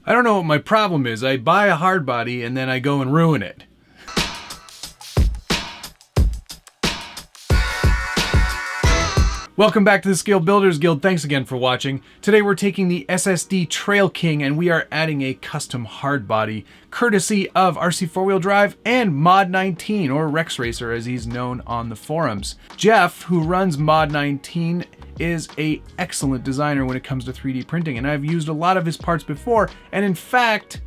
I don't know what my problem is. I buy a hard body and then I go and ruin it. Welcome back to the Scale Builders Guild. Thanks again for watching. Today we're taking the SSD Trail King and we are adding a custom hard body courtesy of RC 4-Wheel Drive and Mod19, or Rex Racer as he's known on the forums. Jeff, who runs Mod19, is an excellent designer when it comes to 3D printing, and I've used a lot of his parts before, and in fact,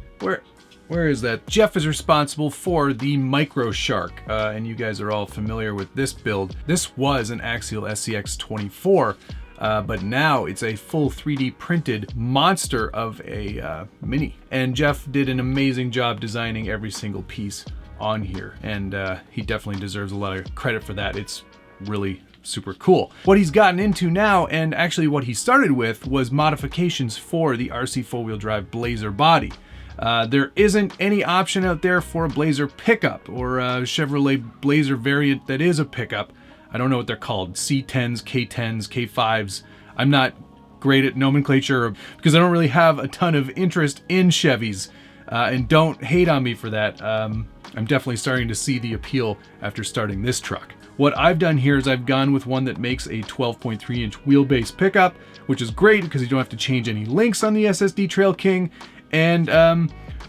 where is that? Jeff is responsible for the Micro Shark, and you guys are all familiar with this build. This was an Axial SCX 24, but now it's a full 3D printed monster of a Mini. And Jeff did an amazing job designing every single piece on here, and he definitely deserves a lot of credit for that. It's really super cool. What he's gotten into now, and actually what he started with, was modifications for the RC 4-Wheel Drive Blazer body. There isn't any option out there for a Blazer pickup or a Chevrolet Blazer variant that is a pickup. I don't know what they're called, C10s, K10s, K5s. I'm not great at nomenclature because I don't really have a ton of interest in Chevys, and don't hate on me for that. I'm definitely starting to see the appeal after starting this truck. What I've done here is I've gone with one that makes a 12.3 inch wheelbase pickup, which is great because you don't have to change any links on the SSD Trail King, and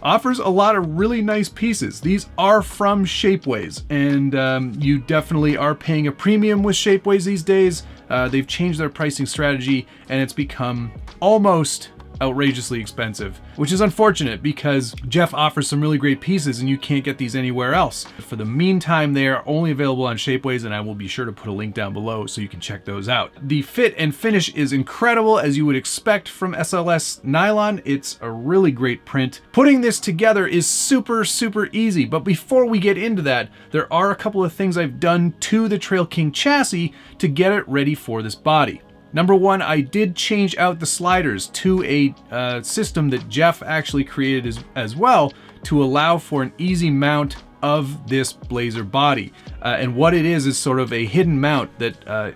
offers a lot of really nice pieces. These are from Shapeways, and you definitely are paying a premium with Shapeways these days. They've changed their pricing strategy, and it's become almost outrageously expensive, which is unfortunate because Jeff offers some really great pieces and you can't get these anywhere else. For the meantime, they are only available on Shapeways, and I will be sure to put a link down below so you can check those out. The fit and finish is incredible, as you would expect from SLS nylon. It's a really great print. Putting this together is super easy, but before we get into that, there are a couple of things I've done to the Trail King chassis to get it ready for this body. Number one, I did change out the sliders to a system that Jeff actually created as well to allow for an easy mount of this Blazer body. And what it is sort of a hidden mount that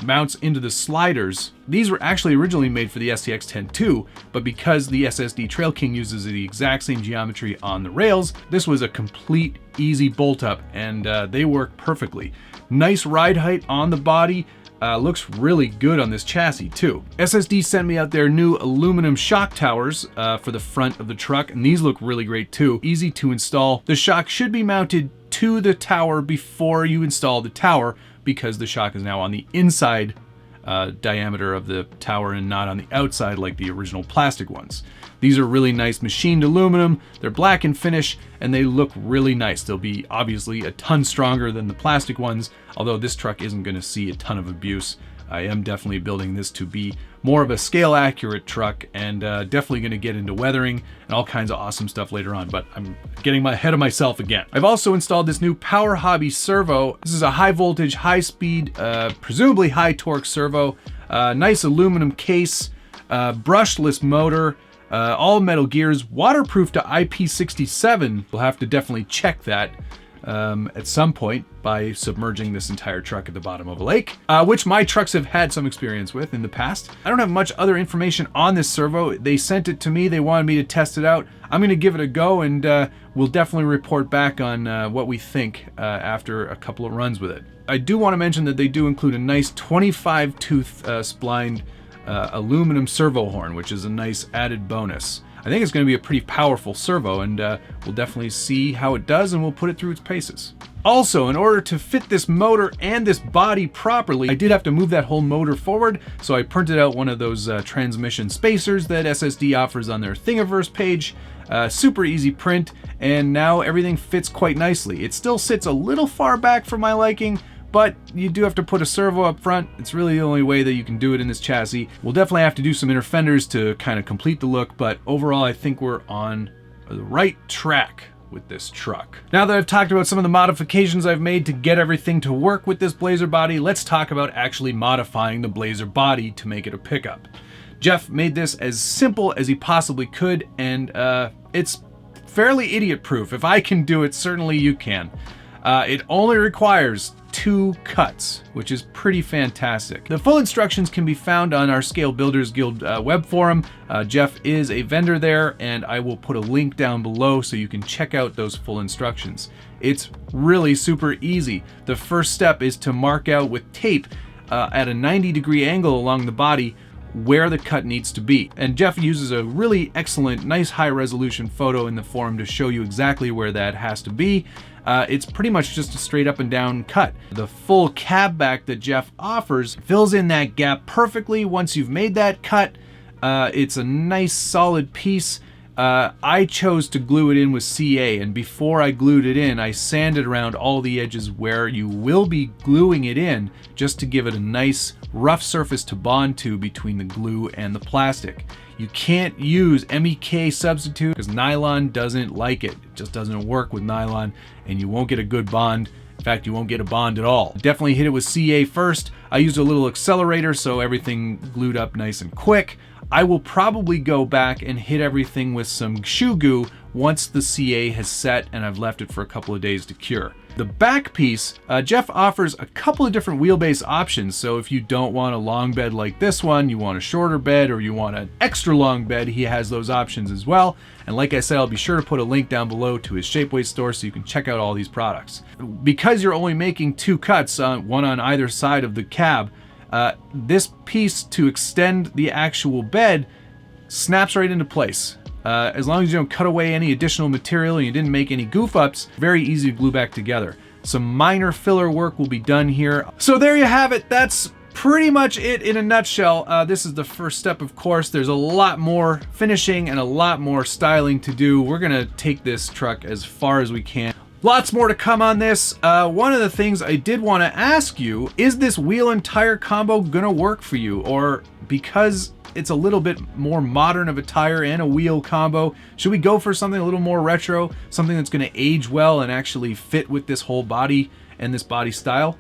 mounts into the sliders. These were actually originally made for the SCX-10 II, but because the SSD Trail King uses the exact same geometry on the rails, this was a complete easy bolt up, and they work perfectly. Nice ride height on the body. Looks really good on this chassis too. SSD sent me out their new aluminum shock towers for the front of the truck, and these look really great too. Easy to install. The shock should be mounted to the tower before you install the tower, because the shock is now on the inside diameter of the tower and not on the outside like the original plastic ones. These are really nice machined aluminum. They're black in finish and they look really nice. They'll be obviously a ton stronger than the plastic ones, although this truck isn't going to see a ton of abuse. I am definitely building this to be more of a scale accurate truck, and definitely going to get into weathering and all kinds of awesome stuff later on, but I'm getting ahead of myself again. I've also installed this new Power Hobby servo. This is a high voltage, high speed, presumably high torque servo. Nice aluminum case, brushless motor, all metal gears, waterproof to IP67. We'll have to definitely check that at some point by submerging this entire truck at the bottom of a lake, which my trucks have had some experience with in the past. I don't have much other information on this servo. They sent it to me. They wanted me to test it out. I'm going to give it a go, and we'll definitely report back on what we think after a couple of runs with it. I do want to mention that they do include a nice 25 tooth splined aluminum servo horn, which is a nice added bonus. I think it's going to be a pretty powerful servo, and we'll definitely see how it does, and we'll put it through its paces. Also, in order to fit this motor and this body properly, I did have to move that whole motor forward, so I printed out one of those transmission spacers that SSD offers on their Thingiverse page. Super easy print, and now everything fits quite nicely. It still sits a little far back for my liking, but you do have to put a servo up front. It's really the only way that you can do it in this chassis. We'll definitely have to do some inner fenders to kind of complete the look, but overall I think we're on the right track with this truck. Now that I've talked about some of the modifications I've made to get everything to work with this Blazer body, let's talk about actually modifying the Blazer body to make it a pickup. Jeff made this as simple as he possibly could, and it's fairly idiot-proof. If I can do it, certainly you can. It only requires 2 cuts, which is pretty fantastic. The full instructions can be found on our Scale Builders Guild web forum. Jeff is a vendor there, and I will put a link down below so you can check out those full instructions. It's really super easy. The first step is to mark out with tape at a 90-degree angle along the body where the cut needs to be. And Jeff uses a really excellent, nice high-resolution photo in the forum to show you exactly where that has to be. It's pretty much just a straight up and down cut. The full cab back that Jeff offers fills in that gap perfectly once you've made that cut. It's a nice solid piece. I chose to glue it in with CA, and before I glued it in, I sanded around all the edges where you will be gluing it in, just to give it a nice rough surface to bond to between the glue and the plastic. You can't use MEK substitute because nylon doesn't like it. It just doesn't work with nylon, and you won't get a good bond. In fact, you won't get a bond at all. Definitely hit it with CA first. I used a little accelerator so everything glued up nice and quick. I will probably go back and hit everything with some shoe goo once the CA has set and I've left it for a couple of days to cure. The back piece, Jeff offers a couple of different wheelbase options. So if you don't want a long bed like this one, you want a shorter bed, or you want an extra long bed, he has those options as well. And like I said, I'll be sure to put a link down below to his Shapeways store so you can check out all these products. Because you're only making 2 cuts, one on either side of the cab, this piece to extend the actual bed snaps right into place. As long as you don't cut away any additional material and you didn't make any goof ups, very easy to glue back together. Some minor filler work will be done here. So there you have it. That's pretty much it in a nutshell. This is the first step, of course. There's a lot more finishing and a lot more styling to do. We're gonna take this truck as far as we can. Lots more to come on this. One of the things I did want to ask you, is this wheel and tire combo gonna work for you? Or because it's a little bit more modern of a tire and a wheel combo, should we go for something a little more retro, something that's gonna age well and actually fit with this whole body and this body style?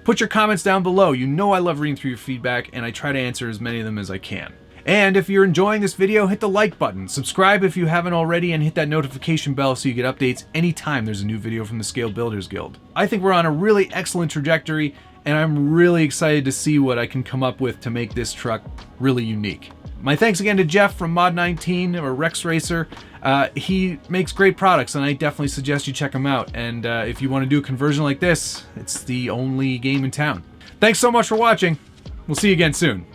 Put your comments down below. You know I love reading through your feedback, and I try to answer as many of them as I can. And if you're enjoying this video, hit the like button, subscribe if you haven't already, and hit that notification bell so you get updates anytime there's a new video from the Scale Builders Guild. I think we're on a really excellent trajectory, and I'm really excited to see what I can come up with to make this truck really unique. My thanks again to Jeff from Mod19 or Rex Racer. He makes great products, and I definitely suggest you check him out. And if you want to do a conversion like this, it's the only game in town. Thanks so much for watching. We'll see you again soon.